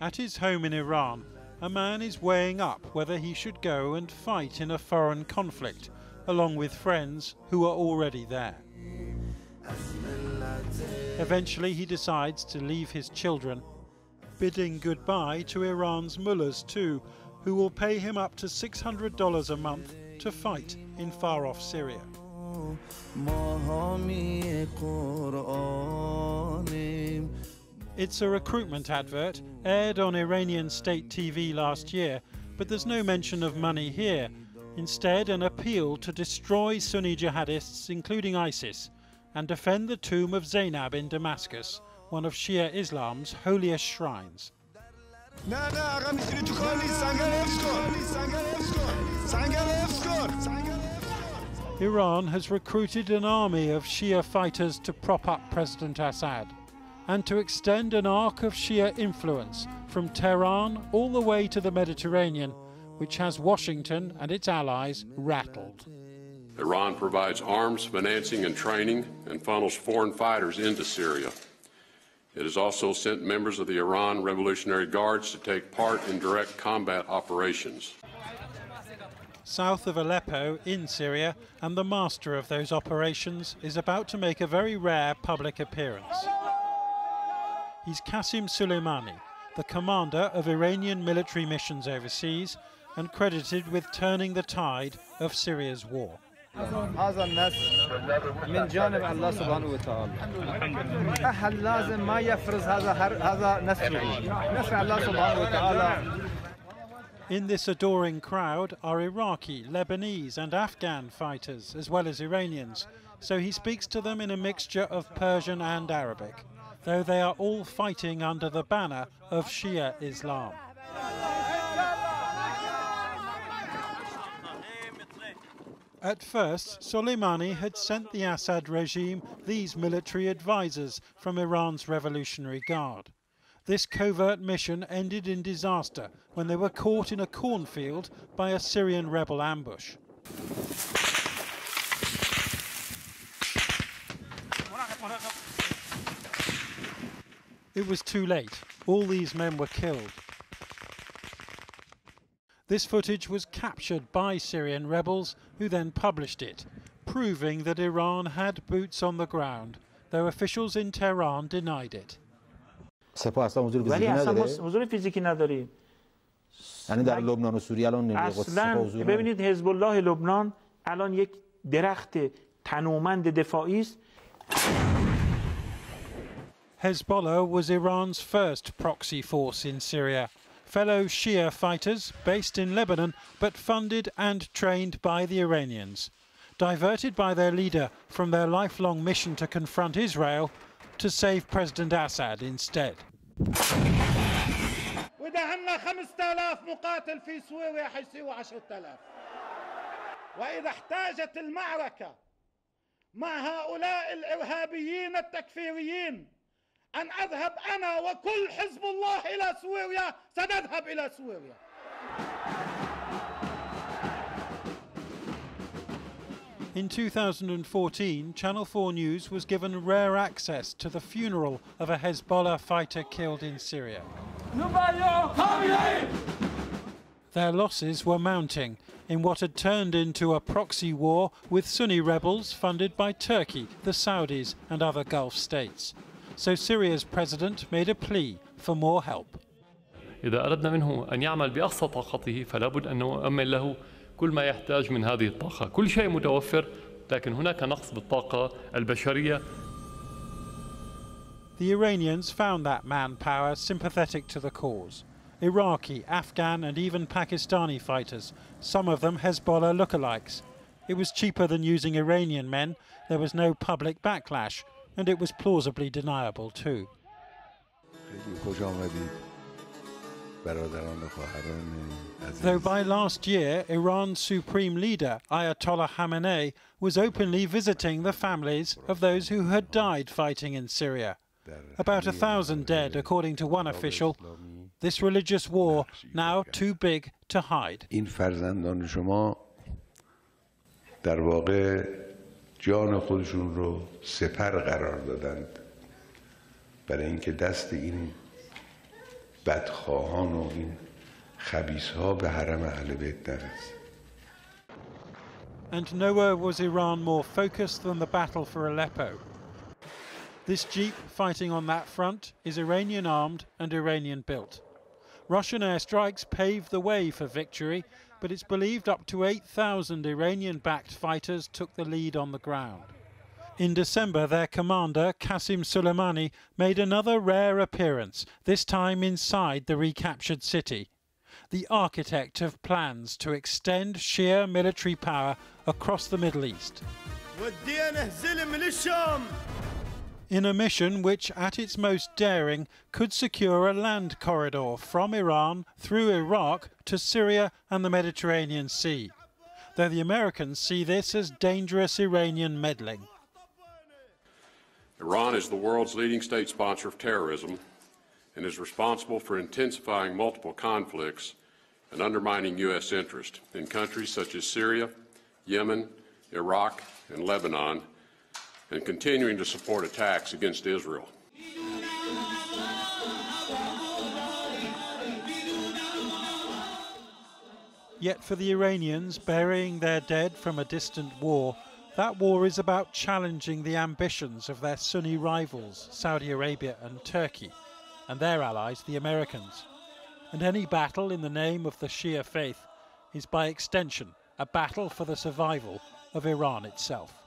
At his home in Iran, a man is weighing up whether he should go and fight in a foreign conflict, along with friends who are already there. Eventually he decides to leave his children, bidding goodbye to Iran's mullahs too, who will pay him up to $600 a month to fight in far-off Syria. It's a recruitment advert, aired on Iranian state TV last year, but there's no mention of money here. Instead, an appeal to destroy Sunni jihadists, including ISIS, and defend the tomb of Zainab in Damascus, one of Shia Islam's holiest shrines. Iran has recruited an army of Shia fighters to prop up President Assad and to extend an arc of Shia influence from Tehran all the way to the Mediterranean, which has Washington and its allies rattled. Iran provides arms, financing, and training, and funnels foreign fighters into Syria. It has also sent members of the Iran Revolutionary Guards to take part in direct combat operations. South of Aleppo in Syria, and the master of those operations is about to make a very rare public appearance. He's Qasem Soleimani, the commander of Iranian military missions overseas and credited with turning the tide of Syria's war. In this adoring crowd are Iraqi, Lebanese and Afghan fighters, as well as Iranians, so he speaks to them in a mixture of Persian and Arabic, though they are all fighting under the banner of Shia Islam. At first, Soleimani had sent the Assad regime these military advisors from Iran's Revolutionary Guard. This covert mission ended in disaster when they were caught in a cornfield by a Syrian rebel ambush. It was too late. All these men were killed. This footage was captured by Syrian rebels who then published it, proving that Iran had boots on the ground, though officials in Tehran denied it. ولی اصلا حضور فیزیکی نداریم. یعنی در لبنان و سوریه الان اصلا ببینید حزب الله لبنان الان یک درخت تنومند دفاعی است. Hezbollah was Iran's first proxy force in Syria. Fellow Shia fighters based in Lebanon but funded and trained by the Iranians, diverted by their leader from their lifelong mission to confront Israel to save President Assad instead. ودهنا 5000 مقاتل في سوريا حيصيروا 10,000 وإذا احتاجت المعركة مع هؤلاء الإرهابيين التكفيريين أن أذهب أنا وكل حزب الله إلى سوريا سنذهب إلى سوريا. In 2014, Channel 4 News was given rare access to the funeral of a Hezbollah fighter killed in Syria. Their losses were mounting in what had turned into a proxy war with Sunni rebels funded by Turkey, the Saudis and other Gulf states. So Syria's president made a plea for more help. إذا أردنا منه أن يعمل بأقصى طاقته فلا بد أن نؤمن له كل ما يحتاج من هذه الطاقة. كل شيء متوفر لكن هناك نقص بالطاقة البشرية. The Iranians found that manpower sympathetic to the cause. Iraqi, Afghan and even Pakistani fighters, some of them Hezbollah lookalikes. It was cheaper than using Iranian men, there was no public backlash, and it was plausibly deniable too. Though by last year, Iran's supreme leader, Ayatollah Khamenei, was openly visiting the families of those who had died fighting in Syria. About 1,000 dead, according to one official. This religious war now too big to hide. این فرزندان شما در واقع جان خودشون رو سپر قرار دادند برای اینکه دست این بدخواهان و این خبیث‌ها به حرم اهل بیت نرسه. And nowhere was Iran more focused than the battle for Aleppo. This jeep fighting on that front is Iranian armed and Iranian built. Russian airstrikes paved the way for victory, but it's believed up to 8,000 Iranian-backed fighters took the lead on the ground. In December, their commander, Qasim Soleimani, made another rare appearance, this time inside the recaptured city. The architect of plans to extend Shia military power across the Middle East. In a mission which, at its most daring, could secure a land corridor from Iran through Iraq to Syria and the Mediterranean Sea, though the Americans see this as dangerous Iranian meddling. Iran is the world's leading state sponsor of terrorism and is responsible for intensifying multiple conflicts and undermining U.S. interest in countries such as Syria, Yemen, Iraq, and Lebanon, and continuing to support attacks against Israel. Yet for the Iranians, burying their dead from a distant war, that war is about challenging the ambitions of their Sunni rivals, Saudi Arabia and Turkey, and their allies, the Americans. And any battle in the name of the Shia faith is by extension a battle for the survival of Iran itself.